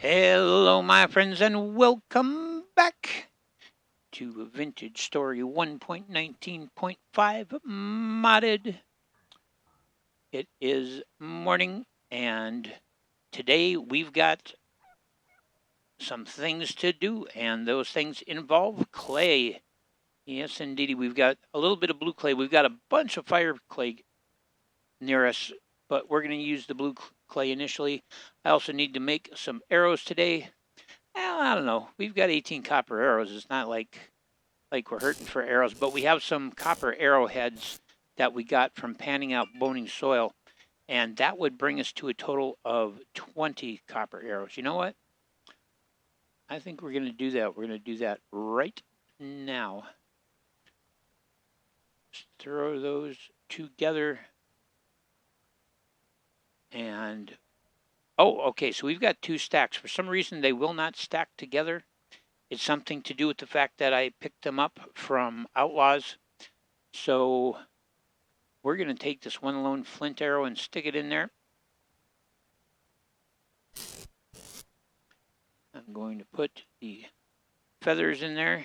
Hello, my friends, and welcome back to Vintage Story 1.19.5 modded. It is morning, and today we've got some things to do, and those things involve clay. Yes, indeed, we've got a little bit of blue clay. We've got a bunch of fire clay near us, but we're going to use the blue clay initially. I also need to make some arrows today. Well, I don't know. We've got 18 copper arrows. It's not like we're hurting for arrows, but we have some copper arrowheads that we got from panning out boning soil, and that would bring us to a total of 20 copper arrows. You know what? I think we're going to do that. We're going to do that right now. Just throw those together. And, oh, okay, so we've got 2 stacks. For some reason, they will not stack together. It's something to do with the fact that I picked them up from Outlaws. So we're going to take this one lone flint arrow and stick it in there. I'm going to put the feathers in there.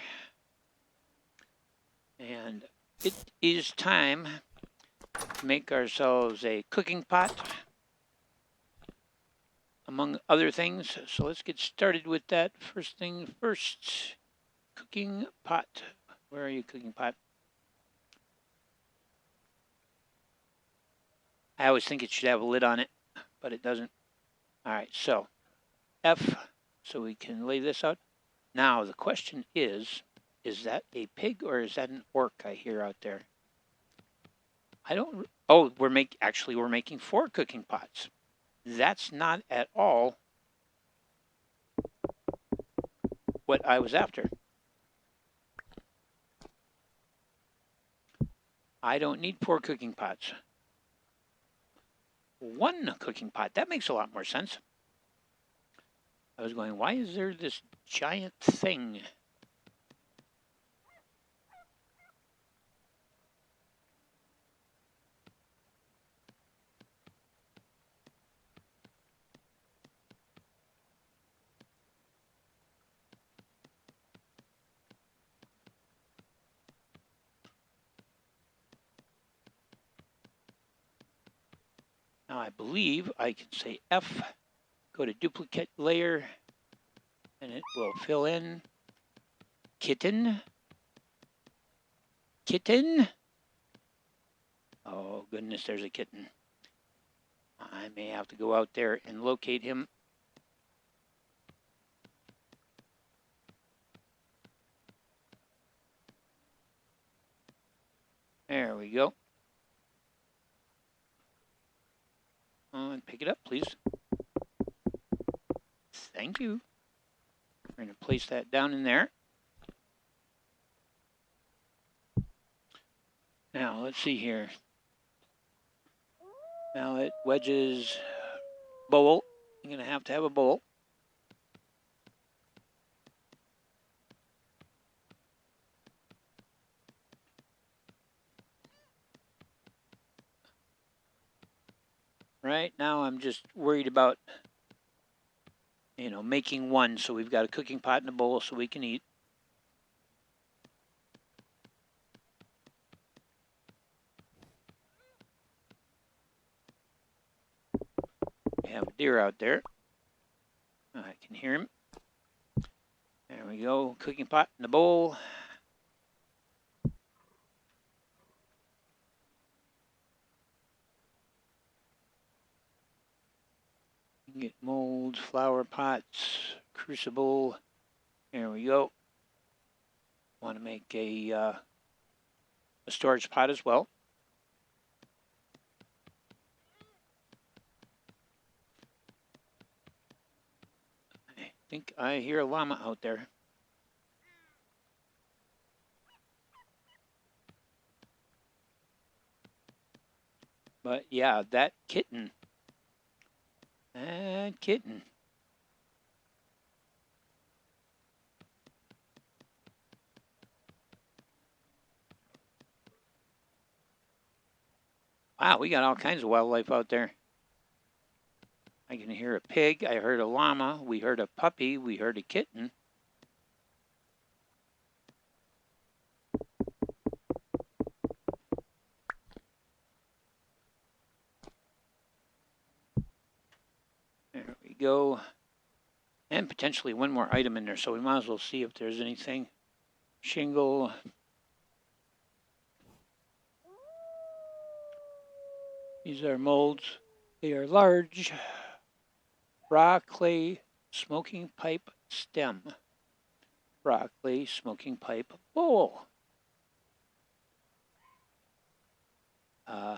And it is time to make ourselves a cooking pot, among other things. So let's get started with that. First thing first, cooking pot. Where are you, cooking pot? I always think it should have a lid on it, but it doesn't. All right, so F, so we can lay this out. Now the question is that a pig or is that an orc I hear out there? I don't, oh, we're making 4 cooking pots. That's not at all what I was after. I don't need 4 cooking pots. 1 cooking pot, that makes a lot more sense. I was going, why is there this giant thing? Now I believe I can say F, go to duplicate layer, and it will fill in. Kitten. Kitten. Oh goodness, there's a kitten. I may have to go out there and locate him. There we go. And pick it up, please. Thank you. We're going to place that down in there. Now, let's see here. Mallet, wedges, bowl. I'm going to have a bowl. Right now, I'm just worried about, making 1. So we've got a cooking pot and a bowl so we can eat. We have a deer out there. I can hear him. There we go, cooking pot and a bowl. You can get molds, flower pots, crucible. There we go. Want to make a storage pot as well. I think I hear a llama out there. But yeah, that kitten. That kitten. Wow, we got all kinds of wildlife out there. I I can hear a pig. I heard a llama. We heard a puppy. We heard a kitten. There we go. And potentially one more item in there, so we might as well see if there's anything. Shingle. These are molds. They are large. Raw clay smoking pipe stem. Raw clay smoking pipe bowl. I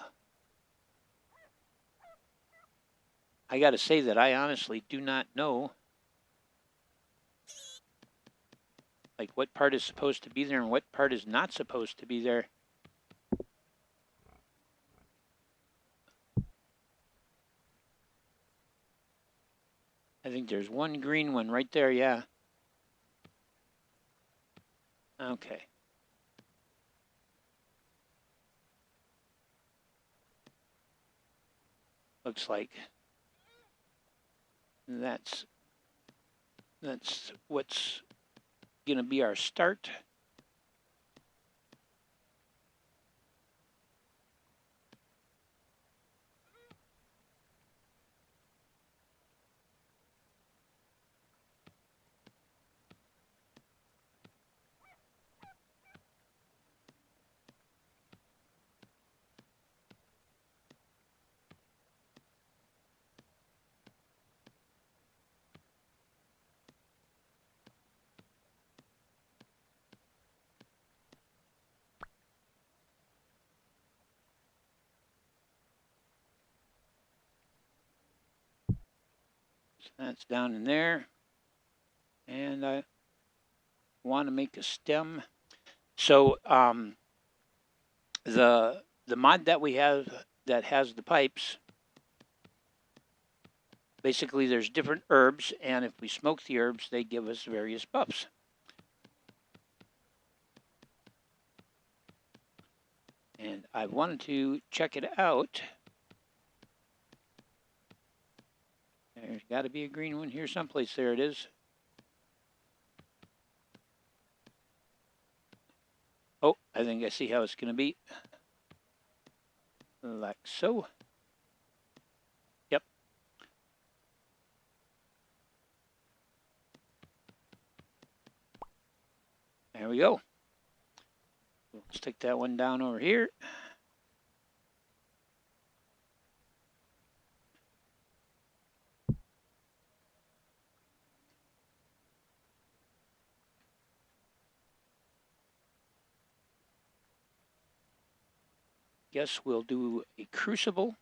got to say that I honestly do not know like what part is supposed to be there and what part is not supposed to be there. I think there's one green one right there, yeah. Okay. Looks like that's what's gonna be our start. So that's down in there. And I want to make a stem. So the mod that we have that has the pipes, basically there's different herbs, and if we smoke the herbs, they give us various buffs. And I wanted to check it out. There's got to be a green one here someplace. There it is. Oh, I think I see how it's going to be. Like so. Yep. There we go. We'll stick that one down over here. Guess we'll do a crucible.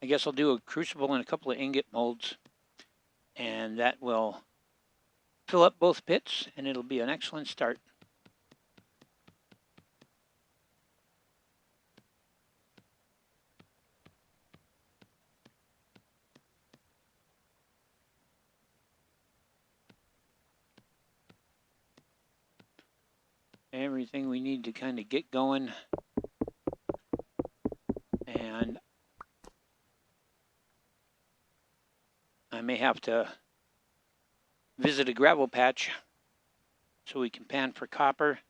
I guess I'll do a crucible and a couple of ingot molds, and that will fill up both pits, and it'll be an excellent start. Everything we need to kind of get going, and I may have to visit a gravel patch so we can pan for copper.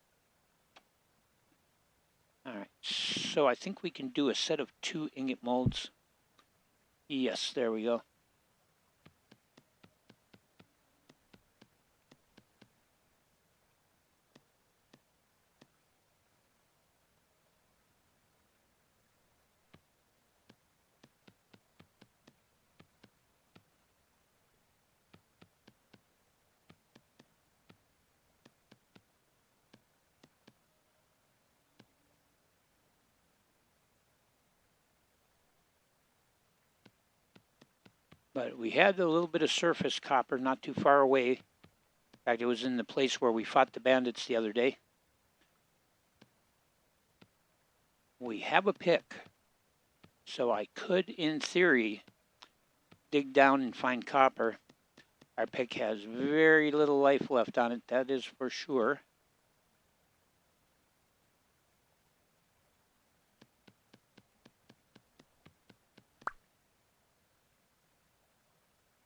All right, so I think we can do a set of 2 ingot molds. Yes, there we go. But we had a little bit of surface copper not too far away, In fact, it was in the place where we fought the bandits the other day. We have a pick, so I could, in theory, dig down and find copper. Our pick has very little life left on it, that is for sure.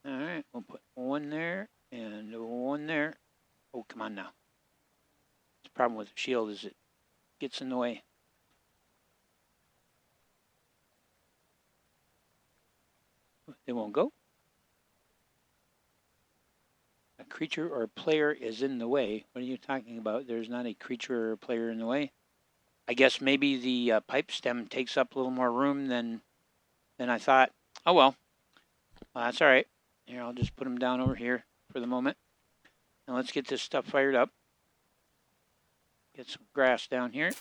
All right, we'll put one there and one there. Oh, come on now. The problem with the shield is it gets in the way. They won't go. A creature or player is in the way. What are you talking about? There's not a creature or player in the way. I guess maybe the pipe stem takes up a little more room than I thought. Oh well. That's all right. Here, I'll just put them down over here for the moment. Now let's get this stuff fired up. Get some grass down here.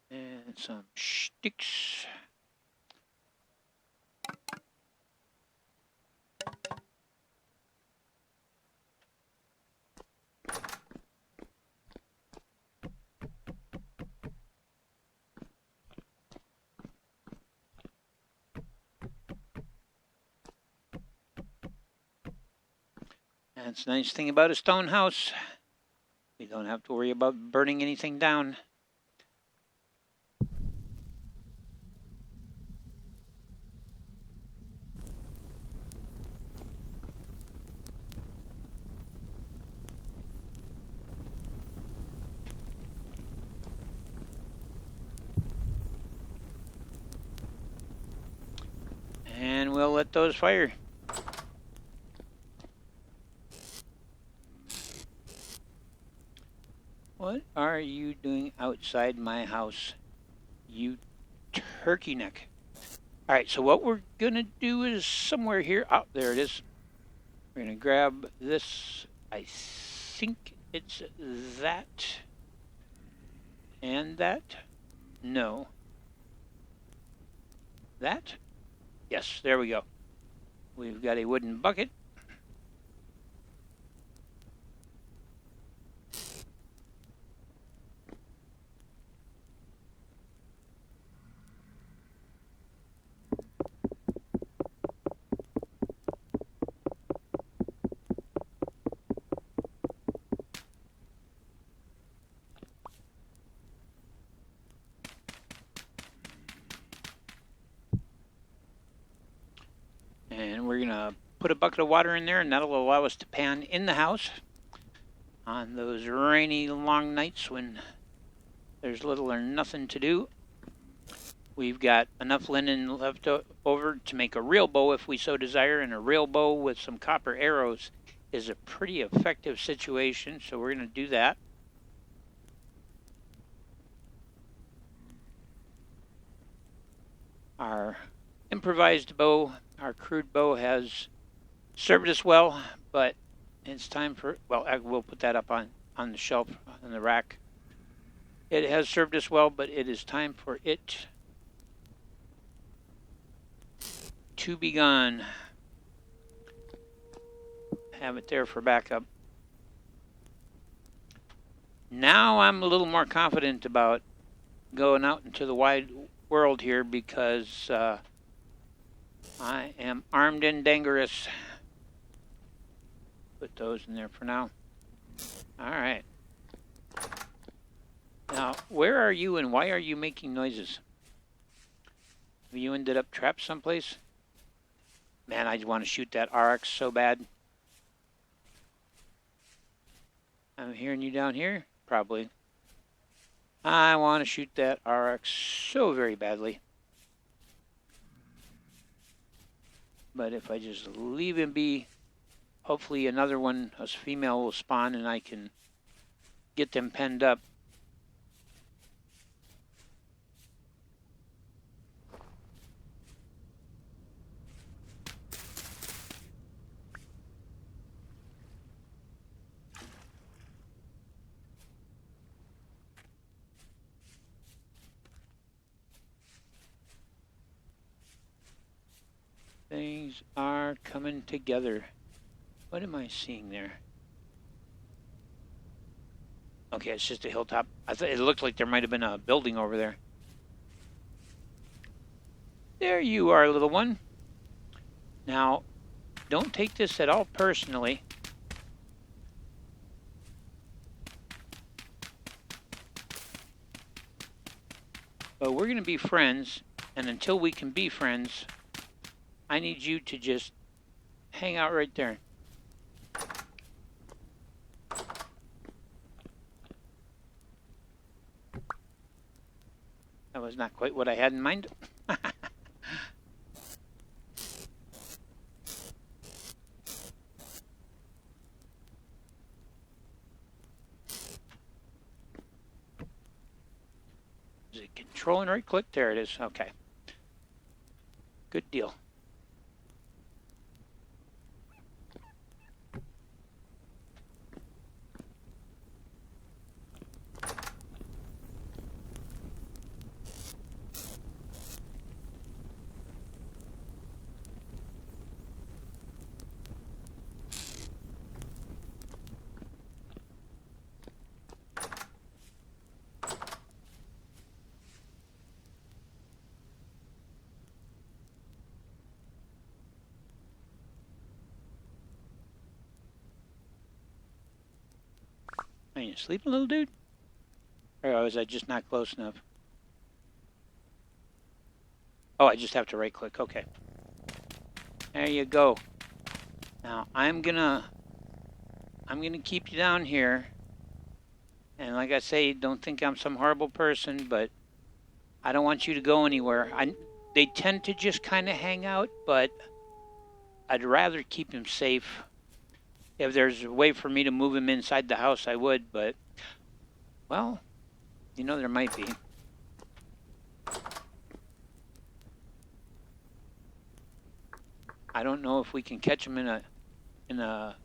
And some sticks. That's the nice thing about a stone house. We don't have to worry about burning anything down. And we'll let those fire. What are you doing outside my house, you turkey neck? All right, so what we're going to do is somewhere here. Oh, there it is. We're going to grab this. I think it's that and that. No. That? Yes, there we go. We've got a wooden bucket. And we're going to put a bucket of water in there, and that'll allow us to pan in the house on those rainy, long nights when there's little or nothing to do. We've got enough linen left over to make a real bow if we so desire, and a real bow with some copper arrows is a pretty effective situation, so we're going to do that. Our improvised bow, our crude bow, has served us well, but it's time for, well, we'll put that up on the shelf, on the rack. It has served us well, but it is time for it to be gone. Have it there for backup. Now I'm a little more confident about going out into the wide world here because I am armed and dangerous. Put those in there for now. All right. Now, where are you and why are you making noises? Have you ended up trapped someplace? Man, I want to shoot that RX so bad. I'm hearing you down here? Probably. I want to shoot that RX so very badly. But if I just leave him be, hopefully another one, a female, will spawn and I can get them penned up. Things are coming together. What am I seeing there? Okay, it's just a hilltop. I thought it looked like there might have been a building over there. There you are, little one. Now, don't take this at all personally. But we're going to be friends, and until we can be friends, I need you to just hang out right there. That was not quite what I had in mind. Is it control and right click? There it is. Okay. Good deal. Are you sleeping, little dude? Or was I just not close enough? Oh, I just have to right click. Okay. There you go. Now I'm gonna keep you down here. And like I say, don't think I'm some horrible person, but I don't want you to go anywhere. They tend to just kind of hang out, but I'd rather keep him safe. If there's a way for me to move him inside the house, I would, but, well, you know, there might be. I don't know if we can catch him in a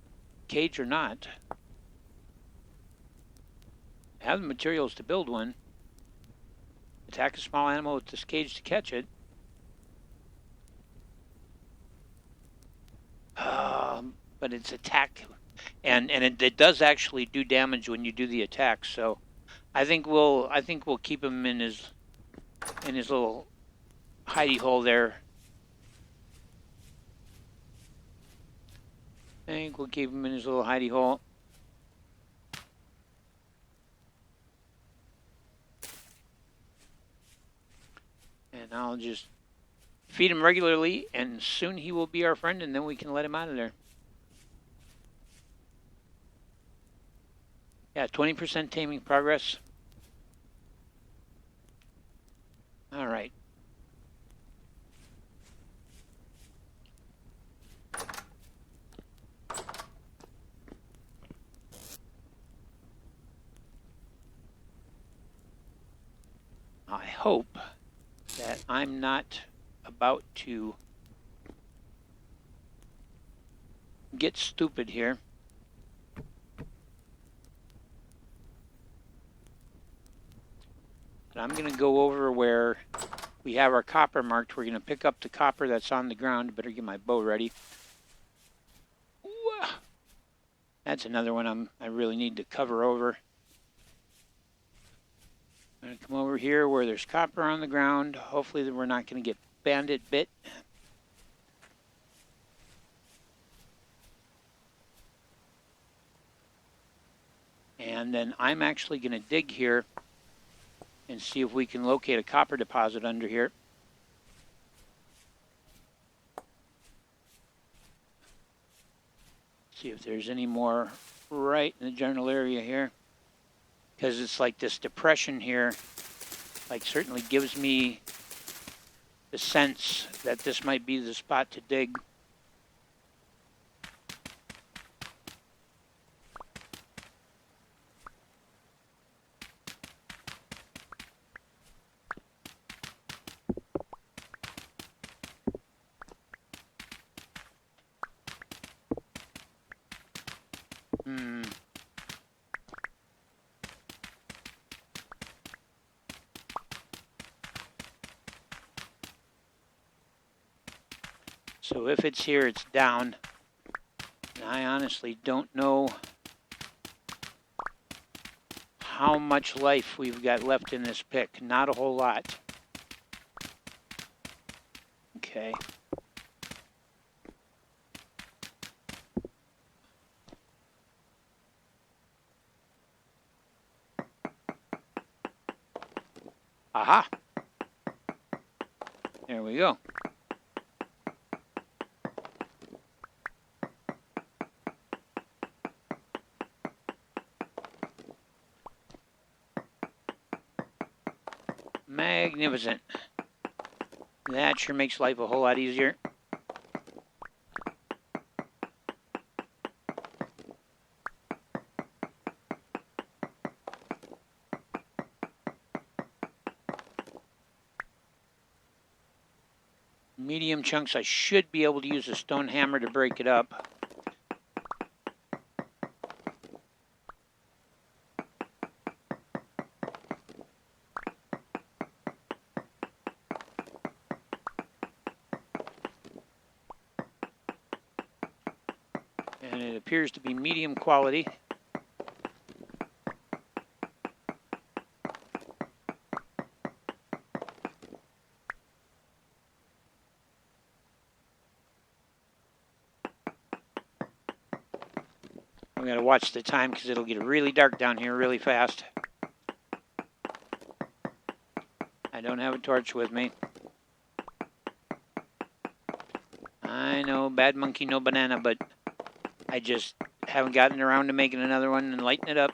cage or not. I have the materials to build one. Attack a small animal with this cage to catch it. But it's attack, and it does actually do damage when you do the attack. So, I think we'll keep him in his little hidey hole there. I think we'll keep him in his little hidey hole. And I'll just feed him regularly, and soon he will be our friend, and then we can let him out of there. Yeah, 20% taming progress. All right. I hope that I'm not about to get stupid here. I'm going to go over where we have our copper marked. We're going to pick up the copper that's on the ground. Better get my bow ready. Ooh, that's another one I really need to cover over. I'm going to come over here where there's copper on the ground. Hopefully we're not going to get bandit bit. And then I'm actually going to dig here and see if we can locate a copper deposit under here. See if there's any more right in the general area here. Because it's like this depression here, like certainly gives me the sense that this might be the spot to dig. So if it's here, it's down. And I honestly don't know how much life we've got left in this pick. Not a whole lot. Okay. Aha! There we go. Magnificent. That sure makes life a whole lot easier. Medium chunks, I should be able to use a stone hammer to break it up. And it appears to be medium quality. I'm going to watch the time because it'll get really dark down here really fast. I don't have a torch with me. I know, bad monkey, no banana, but I just haven't gotten around to making another one and lighting it up.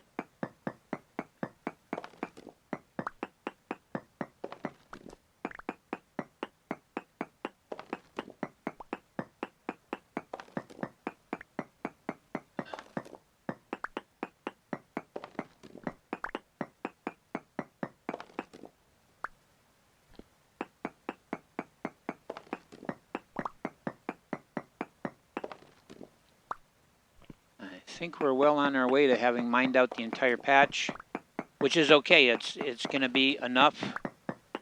I think we're well on our way to having mined out the entire patch, which is okay. It's going to be enough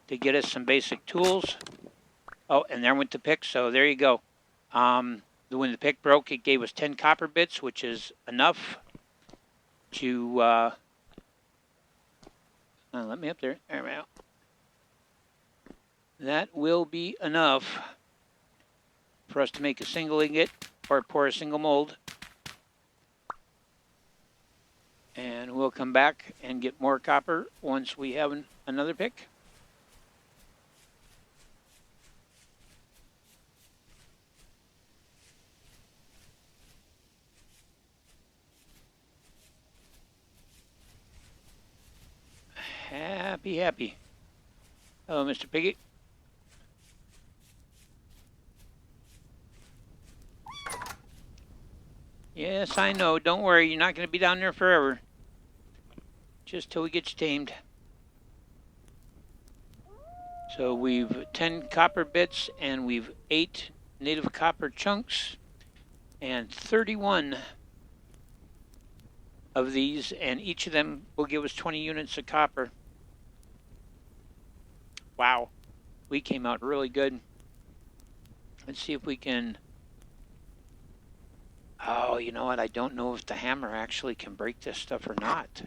to get us some basic tools. Oh, and there went the pick, so there you go. When the pick broke, it gave us 10 copper bits, which is enough to... let me up there. There we go. That will be enough for us to make a single ingot or pour a single mold. And we'll come back and get more copper once we have another pick. Happy, happy. Hello, Mr. Piggy. Yes, I know. Don't worry. You're not going to be down there forever. Just till we get you tamed. So we've 10 copper bits and we've 8 native copper chunks and 31 of these, and each of them will give us 20 units of copper. Wow. We came out really good. Let's see if we can... Oh, you know what? I don't know if the hammer actually can break this stuff or not.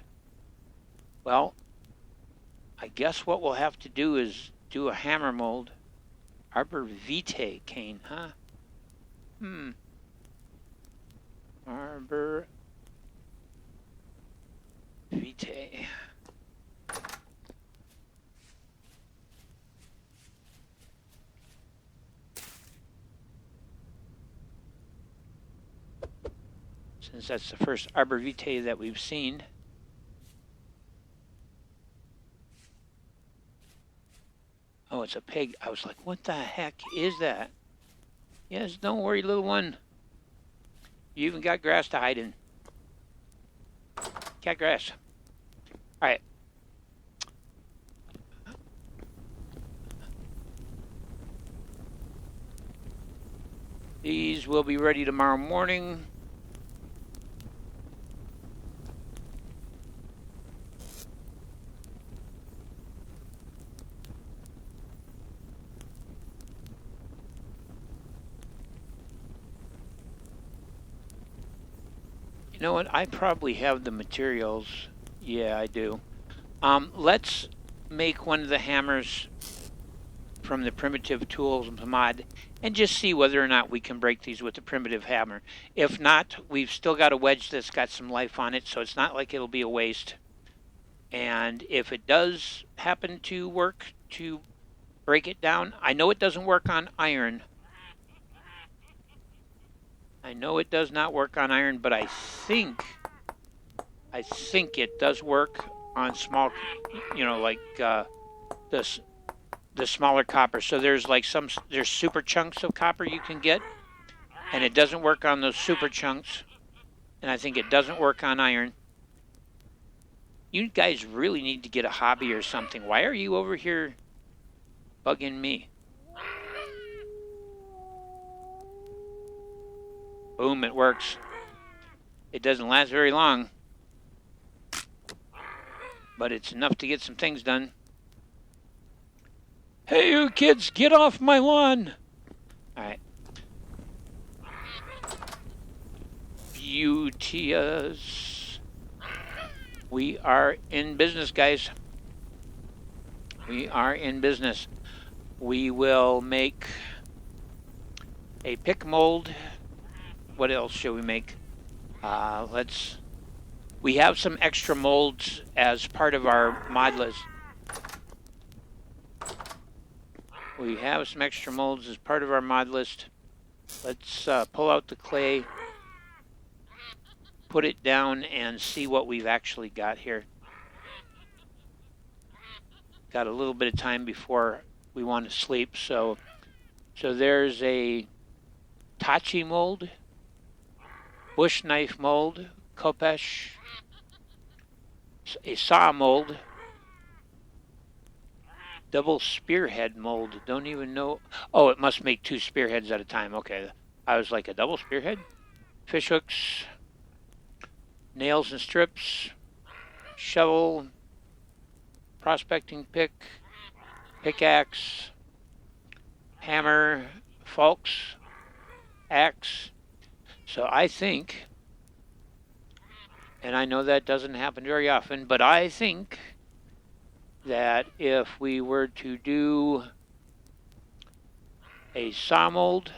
Well, I guess what we'll have to do is do a hammer mold. Arbor Vitae cane, huh? Arbor Vitae. Since that's the first Arbor Vitae that we've seen. Oh, it's a pig. I was like, what the heck is that? Yes, don't worry, little one. You even got grass to hide in. Cat grass. All right. These will be ready tomorrow morning. You know what? I probably have the materials. Yeah, I do. Let's make one of the hammers from the primitive tools mod and just see whether or not we can break these with the primitive hammer. If not, we've still got a wedge that's got some life on it, so it's not like it'll be a waste. And if it does happen to work to break it down, I know it doesn't work on iron. I know it does not work on iron, but I think it does work on small, you know, like the smaller copper. So there's like there's super chunks of copper you can get, and it doesn't work on those super chunks, and I think it doesn't work on iron. You guys really need to get a hobby or something. Why are you over here bugging me? Boom, it works. It doesn't last very long, but it's enough to get some things done. Hey, you kids, get off my lawn! Alright. Beauteous. We are in business, guys. We are in business. We will make a pick mold. What else should we make? We have some extra molds as part of our Modlist. We have some extra molds as part of our Modlist. Let's pull out the clay, put it down, and see what we've actually got here. Got a little bit of time before we want to sleep, so there's a Tachi mold, bush knife mold, Kopesh, a saw mold, double spearhead mold. Don't even know. Oh, it must make 2 spearheads at a time. Okay, I was like, a double spearhead. Fish hooks, nails and strips, shovel, prospecting pick, pickaxe, hammer, forks, axe. So I think, and I know that doesn't happen very often, but I think that if we were to do a saw mold,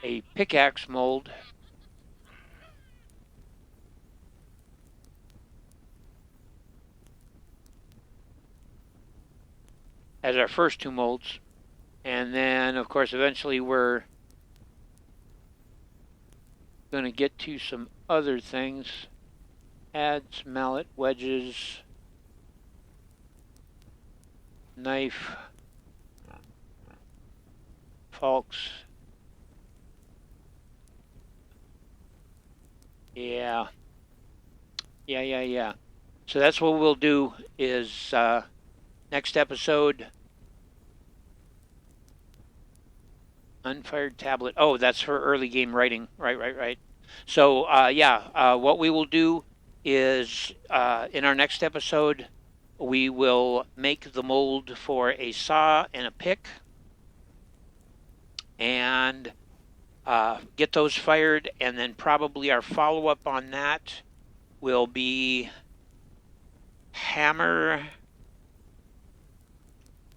a pickaxe mold, as our first 2 molds, and then of course eventually we're going to get to some other things. Adze, mallet, wedges, knife, forks. Yeah. So that's what we'll do is next episode, unfired tablet. Oh, that's for early game writing. Right. So what we will do is in our next episode, we will make the mold for a saw and a pick and get those fired, and then probably our follow-up on that will be hammer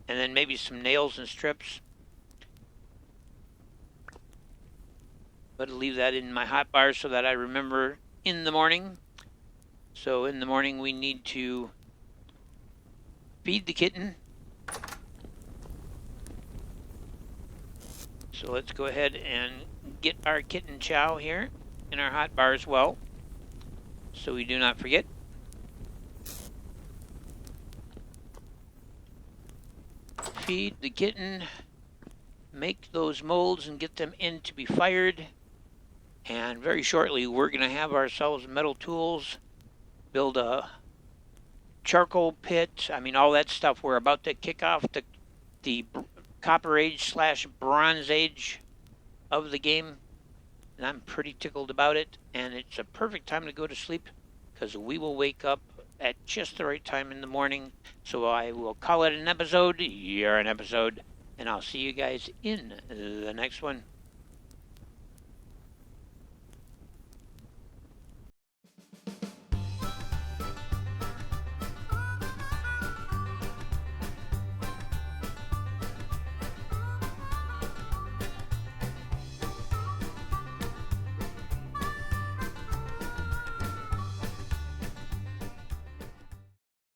and then maybe some nails and strips. But I'll leave that in my hot bar so that I remember in the morning. So in the morning we need to feed the kitten. So let's go ahead and get our kitten chow here in our hot bar as well, so we do not forget. Feed the kitten, make those molds and get them in to be fired. And very shortly we're going to have ourselves metal tools, build a charcoal pit. I mean, all that stuff. We're about to kick off the Copper Age / Bronze Age of the game, and I'm pretty tickled about it. And it's a perfect time to go to sleep because we will wake up at just the right time in the morning. So I will call it an episode. You're an episode, and I'll see you guys in the next one.